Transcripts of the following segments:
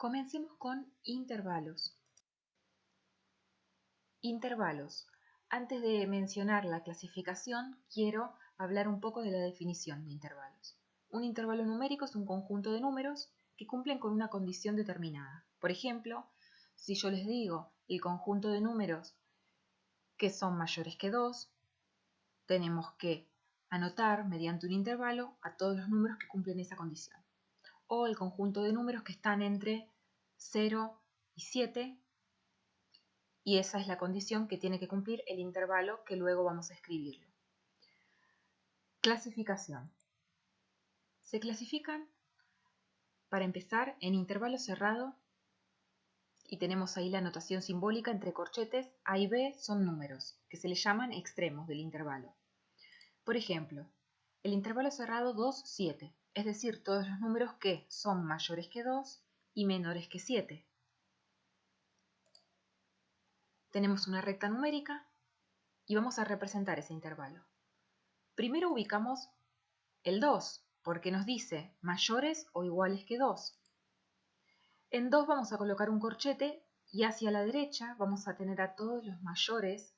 Comencemos con intervalos. Intervalos. Antes de mencionar la clasificación, quiero hablar un poco de la definición de intervalos. Un intervalo numérico es un conjunto de números que cumplen con una condición determinada. Por ejemplo, si yo les digo el conjunto de números que son mayores que 2, tenemos que anotar mediante un intervalo a todos los números que cumplen esa condición. O el conjunto de números que están entre 0 y 7, y esa es la condición que tiene que cumplir el intervalo que luego vamos a escribirlo. Clasificación. Se clasifican, para empezar, en intervalo cerrado, y tenemos ahí la notación simbólica entre corchetes. A y B son números, que se les llaman extremos del intervalo. Por ejemplo, el intervalo cerrado 2, 7, es decir, todos los números que son mayores que 2 y menores que 7. Tenemos una recta numérica y vamos a representar ese intervalo. Primero ubicamos el 2, porque nos dice mayores o iguales que 2. En 2 vamos a colocar un corchete y hacia la derecha vamos a tener a todos los mayores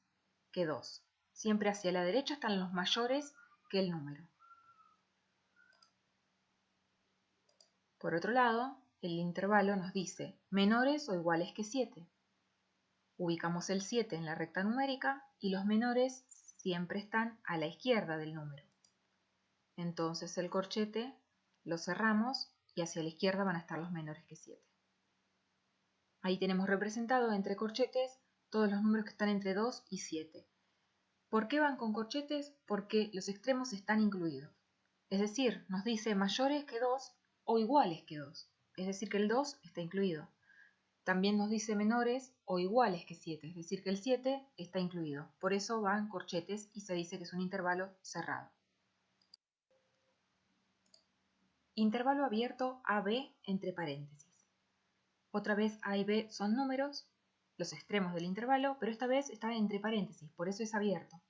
que 2. Siempre hacia la derecha están los mayores que el número. Por otro lado, el intervalo nos dice menores o iguales que 7. Ubicamos el 7 en la recta numérica y los menores siempre están a la izquierda del número. Entonces el corchete lo cerramos y hacia la izquierda van a estar los menores que 7. Ahí tenemos representado entre corchetes todos los números que están entre 2 y 7. ¿Por qué van con corchetes? Porque los extremos están incluidos. Es decir, nos dice mayores que 2 o iguales que 2. Es decir, que el 2 está incluido. También nos dice menores o iguales que 7. Es decir, que el 7 está incluido. Por eso van corchetes y se dice que es un intervalo cerrado. Intervalo abierto AB entre paréntesis. Otra vez A y B son números, los extremos del intervalo, pero esta vez está entre paréntesis, por eso es abierto.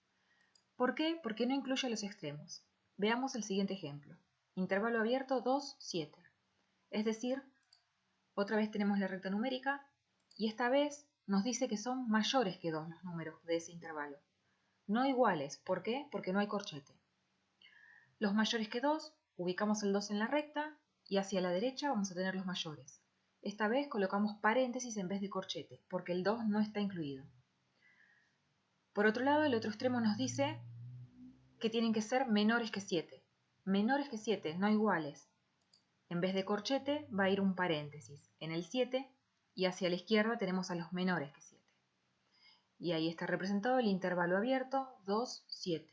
¿Por qué? Porque no incluye los extremos. Veamos el siguiente ejemplo. Intervalo abierto 2, 7. Es decir, otra vez tenemos la recta numérica y esta vez nos dice que son mayores que 2 los números de ese intervalo. No iguales. ¿Por qué? Porque no hay corchete. Los mayores que 2, ubicamos el 2 en la recta y hacia la derecha vamos a tener los mayores. Esta vez colocamos paréntesis en vez de corchete, porque el 2 no está incluido. Por otro lado, el otro extremo nos dice que tienen que ser menores que 7. Menores que 7, no iguales. En vez de corchete va a ir un paréntesis en el 7 y hacia la izquierda tenemos a los menores que 7. Y ahí está representado el intervalo abierto 2, 7.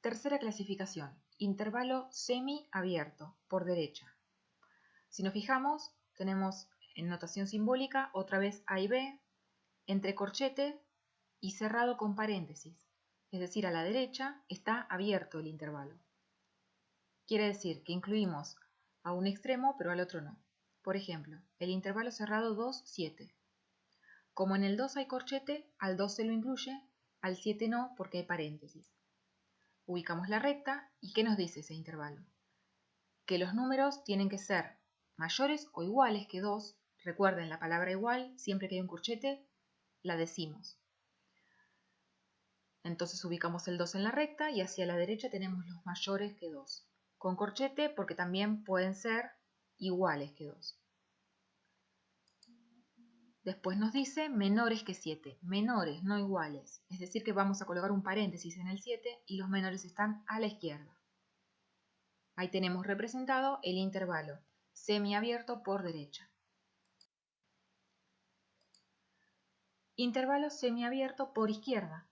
Tercera clasificación, intervalo semiabierto, por derecha. Si nos fijamos, tenemos en notación simbólica otra vez A y B, entre corchete y cerrado con paréntesis. Es decir, a la derecha está abierto el intervalo. Quiere decir que incluimos a un extremo pero al otro no. Por ejemplo, el intervalo cerrado 2, 7. Como en el 2 hay corchete, al 2 se lo incluye, al 7 no porque hay paréntesis. Ubicamos la recta y ¿qué nos dice ese intervalo? Que los números tienen que ser mayores o iguales que 2. Recuerden la palabra igual, siempre que hay un corchete, la decimos. Entonces ubicamos el 2 en la recta y hacia la derecha tenemos los mayores que 2. Con corchete porque también pueden ser iguales que 2. Después nos dice menores que 7. Menores, no iguales. Es decir que vamos a colocar un paréntesis en el 7 y los menores están a la izquierda. Ahí tenemos representado el intervalo semiabierto por derecha. Intervalo semiabierto por izquierda.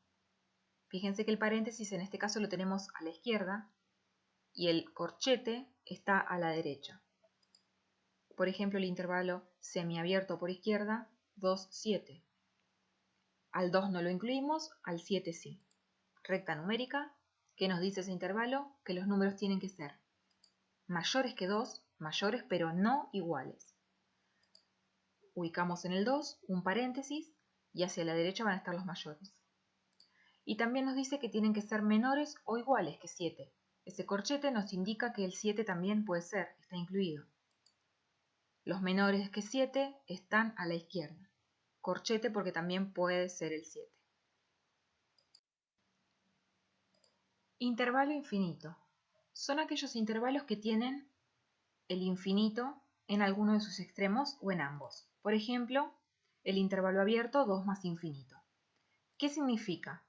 Fíjense que el paréntesis en este caso lo tenemos a la izquierda y el corchete está a la derecha. Por ejemplo, el intervalo semiabierto por izquierda, 2, 7. Al 2 no lo incluimos, al 7 sí. Recta numérica, ¿qué nos dice ese intervalo? Que los números tienen que ser mayores que 2, mayores pero no iguales. Ubicamos en el 2 un paréntesis y hacia la derecha van a estar los mayores. Y también nos dice que tienen que ser menores o iguales que 7. Ese corchete nos indica que el 7 también puede ser, está incluido. Los menores que 7 están a la izquierda. Corchete porque también puede ser el 7. Intervalo infinito. Son aquellos intervalos que tienen el infinito en alguno de sus extremos o en ambos. Por ejemplo, el intervalo abierto 2 más infinito. ¿Qué significa?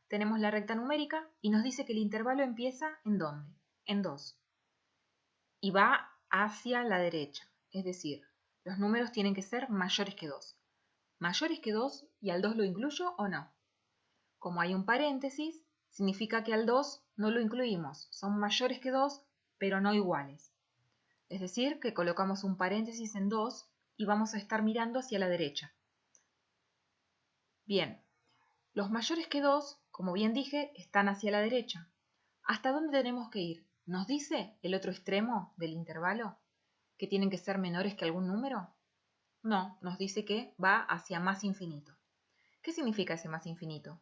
Tenemos la recta numérica y nos dice que el intervalo empieza ¿en dónde? En 2. Y va hacia la derecha. Es decir, los números tienen que ser mayores que 2. ¿Mayores que 2 y al 2 lo incluyo o no? Como hay un paréntesis, significa que al 2 no lo incluimos. Son mayores que 2, pero no iguales. Es decir, que colocamos un paréntesis en 2 y vamos a estar mirando hacia la derecha. Bien, los mayores que 2, como bien dije, están hacia la derecha. ¿Hasta dónde tenemos que ir? ¿Nos dice el otro extremo del intervalo? ¿Que tienen que ser menores que algún número? No, nos dice que va hacia más infinito. ¿Qué significa ese más infinito?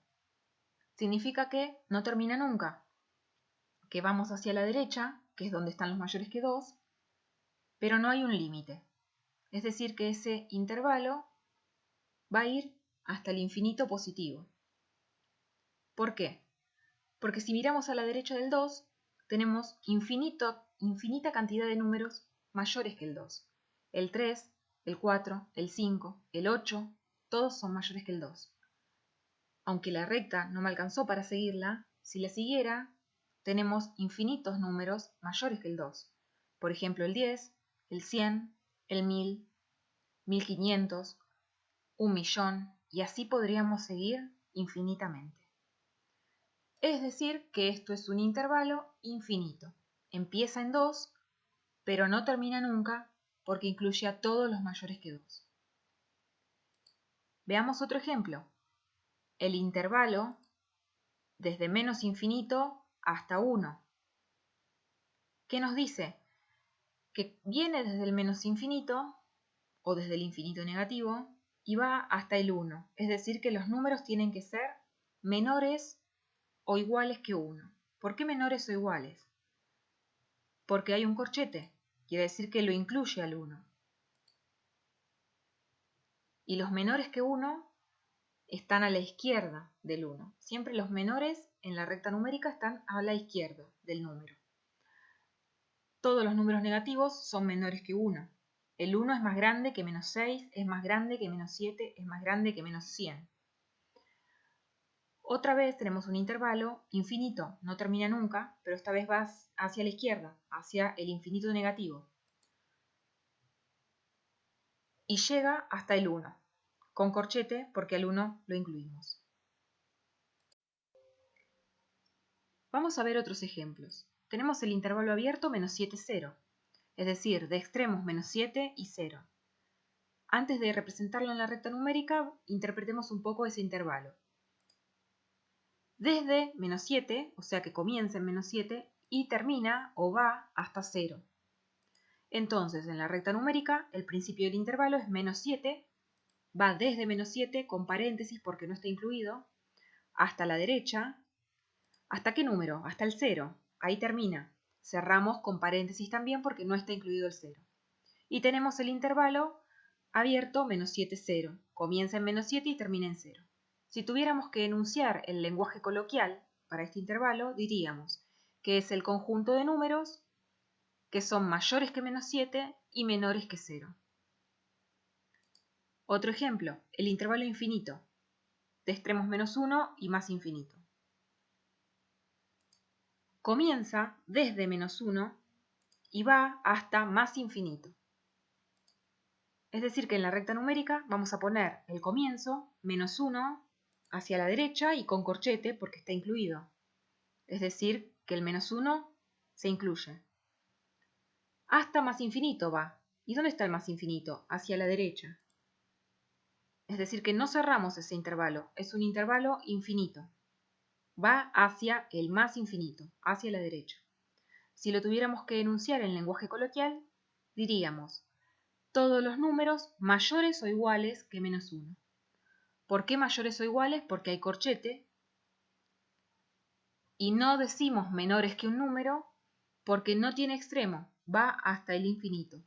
Significa que no termina nunca, que vamos hacia la derecha, que es donde están los mayores que 2, pero no hay un límite. Es decir, que ese intervalo va a ir hasta el infinito positivo. ¿Por qué? Porque si miramos a la derecha del 2, tenemos infinita cantidad de números mayores que el 2. El 3, el 4, el 5, el 8, todos son mayores que el 2. Aunque la recta no me alcanzó para seguirla, si la siguiera, tenemos infinitos números mayores que el 2. Por ejemplo, el 10, el 100, el 1000, 1500, 1.000.000, y así podríamos seguir infinitamente. Es decir, que esto es un intervalo infinito. Empieza en 2, pero no termina nunca porque incluye a todos los mayores que 2. Veamos otro ejemplo. El intervalo desde menos infinito hasta 1. ¿Qué nos dice? Que viene desde el menos infinito o desde el infinito negativo y va hasta el 1. Es decir, que los números tienen que ser menores o iguales que 1. ¿Por qué menores o iguales? Porque hay un corchete, quiere decir que lo incluye al 1. Y los menores que 1 están a la izquierda del 1. Siempre los menores en la recta numérica están a la izquierda del número. Todos los números negativos son menores que 1. El 1 es más grande que menos 6, es más grande que menos 7, es más grande que menos 100. Otra vez tenemos un intervalo infinito, no termina nunca, pero esta vez va hacia la izquierda, hacia el infinito negativo. Y llega hasta el 1, con corchete porque al 1 lo incluimos. Vamos a ver otros ejemplos. Tenemos el intervalo abierto menos 7, 0, es decir, de extremos menos 7 y 0. Antes de representarlo en la recta numérica, interpretemos un poco ese intervalo. Desde menos 7, o sea que comienza en menos 7, y termina o va hasta 0. Entonces, en la recta numérica, el principio del intervalo es menos 7, va desde menos 7, con paréntesis porque no está incluido, hasta la derecha. ¿Hasta qué número? Hasta el 0. Ahí termina. Cerramos con paréntesis también porque no está incluido el 0. Y tenemos el intervalo abierto menos 7, 0. Comienza en menos 7 y termina en 0. Si tuviéramos que enunciar el lenguaje coloquial para este intervalo, diríamos que es el conjunto de números que son mayores que menos 7 y menores que 0. Otro ejemplo, el intervalo infinito, de extremos menos 1 y más infinito. Comienza desde menos 1 y va hasta más infinito. Es decir, que en la recta numérica vamos a poner el comienzo, menos 1, hacia la derecha y con corchete porque está incluido. Es decir, que el menos 1 se incluye. Hasta más infinito va. ¿Y dónde está el más infinito? Hacia la derecha. Es decir, que no cerramos ese intervalo. Es un intervalo infinito. Va hacia el más infinito, hacia la derecha. Si lo tuviéramos que enunciar en lenguaje coloquial, diríamos todos los números mayores o iguales que menos 1. ¿Por qué mayores o iguales? Porque hay corchete Y no decimos menores que un número porque no tiene extremo, va hasta el infinito.